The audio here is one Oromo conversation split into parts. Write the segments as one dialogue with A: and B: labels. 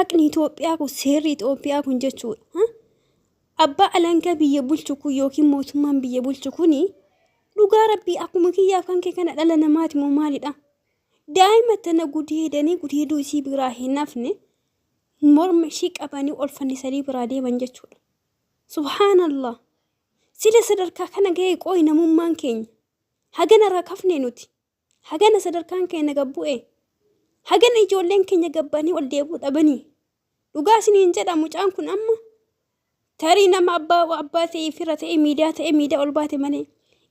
A: haqni Itoophiyaa kun seerri Itoophiyaa kun jechuudha. Abbaa alangaa biyya bulchu kun yookiin mootummaan biyya bulchu kuni dhugaa rabbii akkuma kiyyaaf kan kee kana dhala namaati moo maalidha? Daa'ima tana gudeedanii gudeeduu isii biraa hin hafne morma ishii qabanii ol fannisanii biraa deeman jechuudha. Subhaanallah. Sila sadarkaa kana ga'ee qooyi namummaan keenya. Hagana rakafne nuti. Hagana sadarkaan keenya gabbu'e. Hagana ijoolleen keenya gabbanii ol deebuu dhabanii. Dhugaa isiniin jedha mucaan kun amma tarii nama abbaa ta'ee fira ta'ee miidiyaa ol baate malee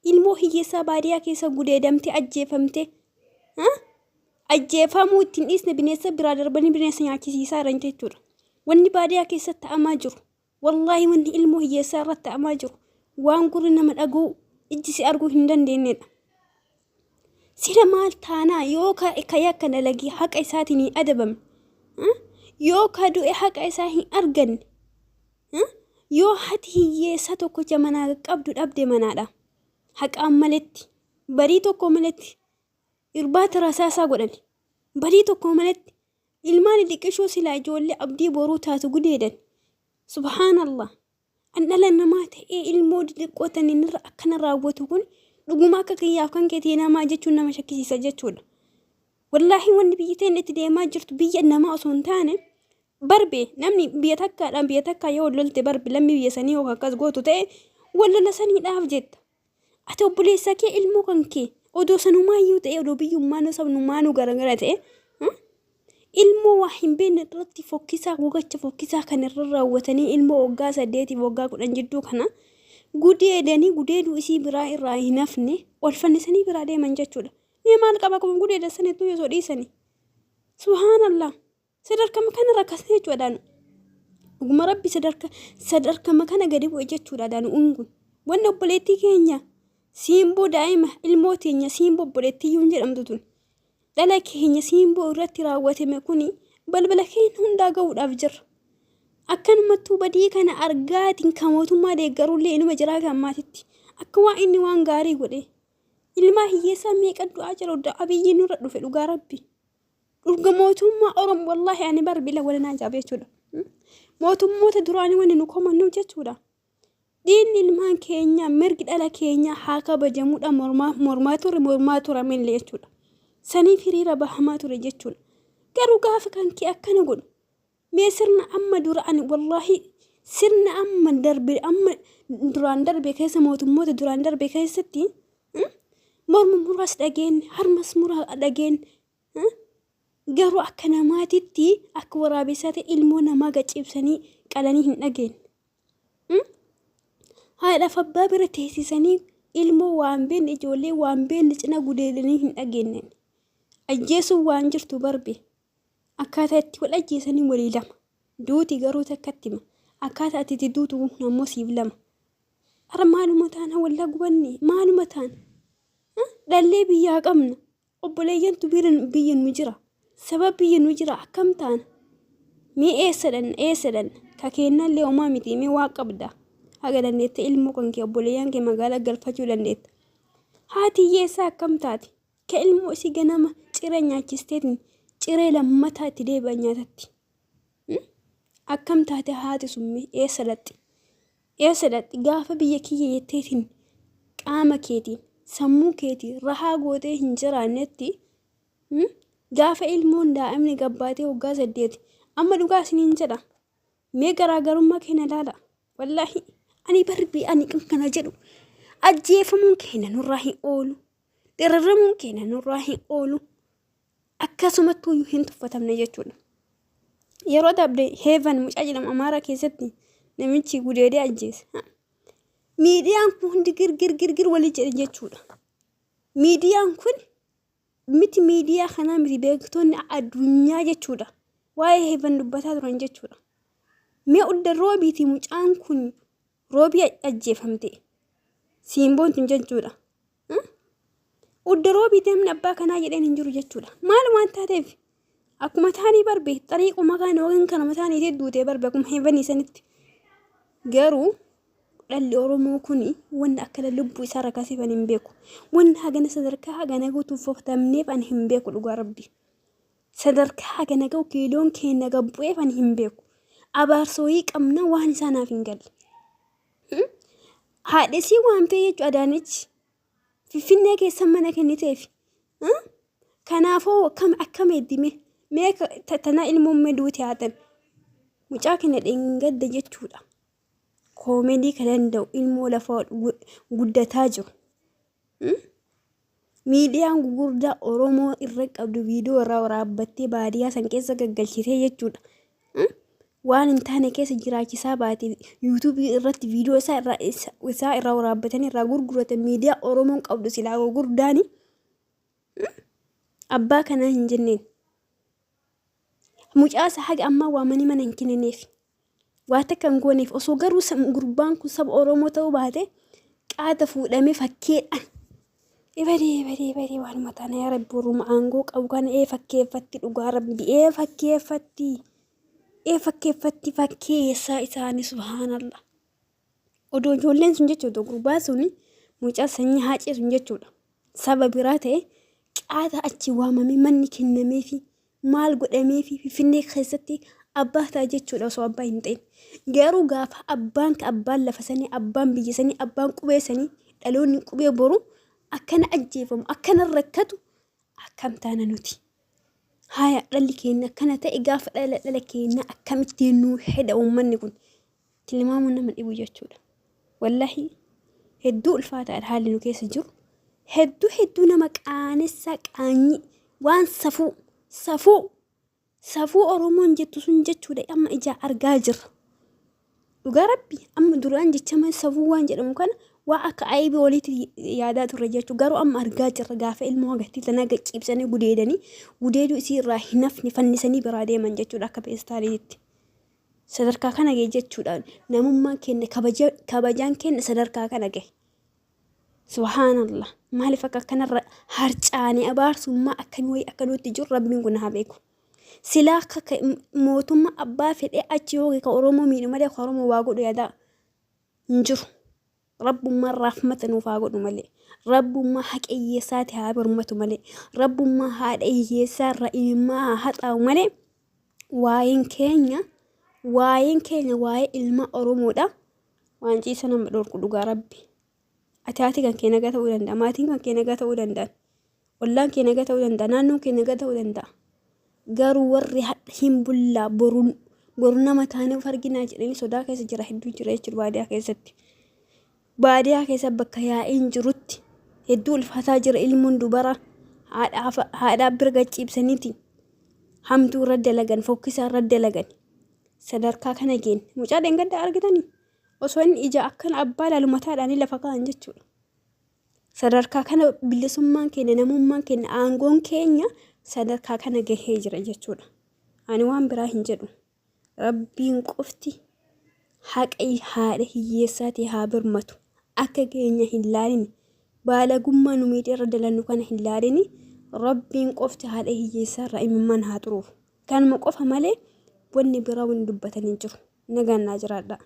A: ilmoo hiyyeessaa baadiyyaa keessa gudeedamte ajjeefamte. Ajjeefamuu ittiin dhiisne bineensa biraa darbanii bineensa nyaachisiisaa jiran jechuudha. Wanni baadiyyaa keessatti ta'amaa jiru. Wallaahi wanni ilmoo hiyyeessaa irratti ta'amaa jiru. Waan gurri nama dhaguu ijji si arguu hin dandeenyedha. Sila maal taanaa yoo kaya akka dalagii haqa isaatiin hin adabamne. Yoo ka du'e haqa isaa hin arganne. Yoo hati hiyyeessa tokko jamanaa qabdu dhabde manaadha. Haqaan maletti barii tokko maletti irbaata rasaasaa godhan. Barii tokko maletti ilmaan dhiqishoo silaa ijoollee abdii boruu taatu gudeedan. Subhaanallah. An dhala namaa ta'ee ilmoo xixiqqootan irra akkana raawwatu kun dhuguma akka kiyyaaf kan keetii namaa jechuun nama shakkisiisa jechuudha. Wallaahi wanni biyyi teenya itti deemaa jirtu biyya namaa osoo hin taane barbe namni biyya takkaa yoo lolte barbe lammi biyya sanii yoo akkas gootu ta'e wallola saniidhaaf jetta. Ati obboleessa kee ilmoo kan kee odoo sanumaayyuu ta'e odoo biyyummaan sabnummaanuu garagara ta'e ilmoo waa hin beekne irratti fokkisaa gogacha fokkisaa kan irra raawwatanii ilmoo waggaa 8 waggaa 10 jidduu kana gudeedanii gudeeduu isii biraa irraa hin hafne ol fannisanii biraa deeman jechuudha. Mee maal qaba kun gudeeda saniitu yoo dhiisanii. Subhaanallah. Sadarkaa makana rakkasne jechuudha. Dhuguma rabbi sadarkaa makana gadi bu'e jechuudha ungun. Wanni obboleettii keenya siimboo daa'ima ilmoo teenya siimboo obboleettii yuun jedhamtu tun. Dhala keenya siimboo irratti raawwatame kuni balbala keenya hundaa ga'uudhaaf jirra. Akkanumattuu badii kana argaatiin kan mootummaa deeggaruullee inuma jiraa gammaatitti. Akka waan inni waan gaarii godhe. Ilmaa hiyyeessaa meeqa du'aa jira abiyyiin nurra dhufe dhugaa rabbi. Dhurga mootummaa Oromoo wallaahi ani barbila walanaa jaabee jechuudha. Mootummoota duraanii wanni nu komannu jechuudha. Diinni ilmaan keenya mirgi dhala keenya haa kabajamuudha mormaa ture millee jechuudha. Saniif hiriira bahamaa ture jechuudha. Garuu gaafa kan kee akkana godhu. Mee sirna amma dura ani wallaahi sirna amma duraan darbe keessa mootummoota duraan darbe keessatti morma muraas dhageen harmas muraa dhageen garuu akka namaatitti akka waraabessaatti ilmoo namaa gaccibsanii qalanii hin dhageen. Haadhaaf abbaa bira teessisanii ilmoo waan beekne ijoollee waan beekne cina gudeedanii hin dhageenye. Ajjeesuun waan jirtu barbe. Akkaataa itti wal ajjeesanii walii lama. Duuti garuu takkatti hima. Akkaataa itti duutu ammoo siif lama. Ara maaluma taana wallaa gubanne maaluma taana. Dhallee biyyaa qabna. Obboleeyyantu biyya nu jira. Sabab biyya nu jira akkam taana. Mee eessadhan ka kennallee homaa miti mee waa qabda. Haga dandeette ilmoo kan kee obboleeyyan kee magaalaa galfachuu dandeetta. Haati hiyyeessaa akkam taati. Ka ilmoo isii ganama ciree nyaachisteetiin ciree lammataa itti deebi'an nyaatatti. Akkam taate haati summee eessadhaxxi gaafa biyya kiyya jetteetiin qaama keetiin sammuu keetiin rahaa gootee hin jiraannetti gaafa ilmoon daa'imni gabbaatee waggaa 8 amma dhugaa isiniin jedha. Mee garaagarummaa keenya ilaala. Wallaahi ani barbii ani kan kana jedhu ajjeefamuun keenya nurraa hin oolu. Dararamuun keenya nurraa hin oolu. Akkasumattuu hin tuffatamne jechuudha. Yeroo dabde heevan mucaa jedhamu Amaaraa keessatti namichi gudeedee ajjeese. Miidiyaan kun hundi girgir walii jedhe jechuudha. Miidiyaan kun miti miidiyaa kanaa miti beektoonni addunyaa jechuudha. Waa'ee heevan dubbataa turan jechuudha. Mee udda roobiiti mucaan kun roobii ajjeefamte. Siimboon tun jechuudha. Udda roobiiti namni abbaa kanaa jedheen hin jiru jechuudha. Maal waan taateef akkuma taanii barbe xariiquma kana wagin kana mataanii duutee barbe akkuma heevanii sanitti. Garuu dhalli Oromoo kuni wanni akka lubbuu isaa rakkasiif ani hin beeku. Wanni hagana sadarkaa hagana guutuuf fooftamneef ani hin beeku dhugaa rabbi. sadarkaa kana ga'u kiiloon keenya gabbu'ee fan hin beeku. Abaarsooyii qabna waan isaanaaf hin galle. Haadhesii waamtee jechuudha Adaanech Finfinnee keessa mana kenniteef. Kanaafuu akkam eeddime mee tana ilmoomee duuti haatan mucaa keenya dhengadda jechuudha. Koomedii kan danda'u ilmoo lafa guddataa jiru. Miidiyaan gurguddaa Oromoo irra qabdu viidiyoo irraa waraabbattee baadiyyaa san keessa gaggalchitee jechuudha. Waan hin taane keessa jiraachisaa baate yuutuubii irratti viidiyoo isaa irraa waraabbatanii irraa gurguratan miidiyaa Oromoon qabdu silaa gurguddaani. Abbaa kana hin jenneen. Mucaasa haga ammaa waamanii mana hin kennineef. Waa takka hin gooneef osoo garuu gurbaan kun saba Oromoo ta'uu baate qaata fuudhamee fakkeedhaan. Badee waan mataana yaa Rabbi warruma aangoo qabu kana fakkeeffatti dhugaa Rabbi fakkeeffatti fakkeessaa isaanii subhaanallah. Odoo ijoolleen sun jechuudha gurbaan suni mucaa sanyii haacee sun jechuudha. Saba biraa ta'e qaata achi waamamee manni kennameefi maal godhameefi Finfinnee keessatti abbaa ta'a jechuudha osoo abbaa hin ta'in. Garuu gaafa abbaan lafa sanii abbaan biyya sanii abbaan qubee sanii dhaloonni qubee boru akkana ajjeefamu akkana rakkatu akkam taana nuti. Haya dhalli keenya akkana ta'e gaafa dhala keenya akkamittiin nuu heda uummanni kun tilmaamuun nama dhibu jechuudha. Wallahi hedduu ulfaataadha haalli nu keessa jiru. Hedduu nama qaanessa qaanyi waan safuu Oromoon jettu sun jechuudha amma ijaa argaa jirra. Dhugaa Rabbi amma duraan jechaman safuu waan jedhamu kana waa akka aybii walitti yaadaa turre jechuudha. Garuu amma argaa jirra gaafa ilmoo agartii tana gaccibsanii gudeeduu isii irraa hin hafne fannisanii biraa deeman jechuudha akka peestaaliitti. Sadarkaa kana gahe jechuudha. Namummaan keenya kabajaan keenya sadarkaa kana gahe. Subhaanallah. Maaliif akka kanarra harcaanii abaarsummaa akkamii wayii akka nutti jiru Rabbiin kun haa beeku. Silaa akka mootummaa abbaa fedhee achi yoo ka Oromoo miidhu malee ka Oromoo waa godhu yaadaa hin jiru. Rabbummaan raafmata nuuf haa godhu malee. Rabbummaa haqa hiyyeessaati haa birmatu malee. Rabbummaa haadha hiyyeessaa irra ilmaa haa haxaa'u malee. Waa'een keenya waa'ee ilma Oromoodha. Waan ciisa nama dhorku dhugaa Rabbi. Ati kan kee nagaa ta'uu danda'a. Maatiin kan kee nagaa ta'uu danda'an. Ollaan kee nagaa ta'uu danda'a. Naannoon kee nagaa ta'uu danda'a. Garuu warri hin bullaa boru nama taaniif arginaa jedhanii sodaa keessa jira hedduu jira jechuudha baadiyyaa keessatti. Baadiyyaa keessa bakka yaa'iin jirutti hedduu ulfaataa jira ilmoon dubara haadhaa bira gaccibsaniiti. Hamtuu irra dalagan fokkisaa irra dalagan. Sadarkaa kana geenye mucaa dhengaddaa argitanii. Osoo inni ija akkana abbaa laalu mataadhaan lafa kaa'an jechuudha. Sadarkaa kana bilisummaan keenya namummaan keenya aangoon keenya sadarkaa kana gahee jira jechuudha. Ani waan biraa hin jedhu. Rabbiin qofti haqa haadha hiyyeessaati haa birmatu. Akka keenya hin laalini. Baalagummaa nu miidhee irra dalannu kana hin laalini. Rabbiin qofti haadha hiyyeessaa irraa imimmaan haa turuuf. Kanuma qofa malee wanni biraa wanni dubbatanii jiru. Nagaan naa jiraadha.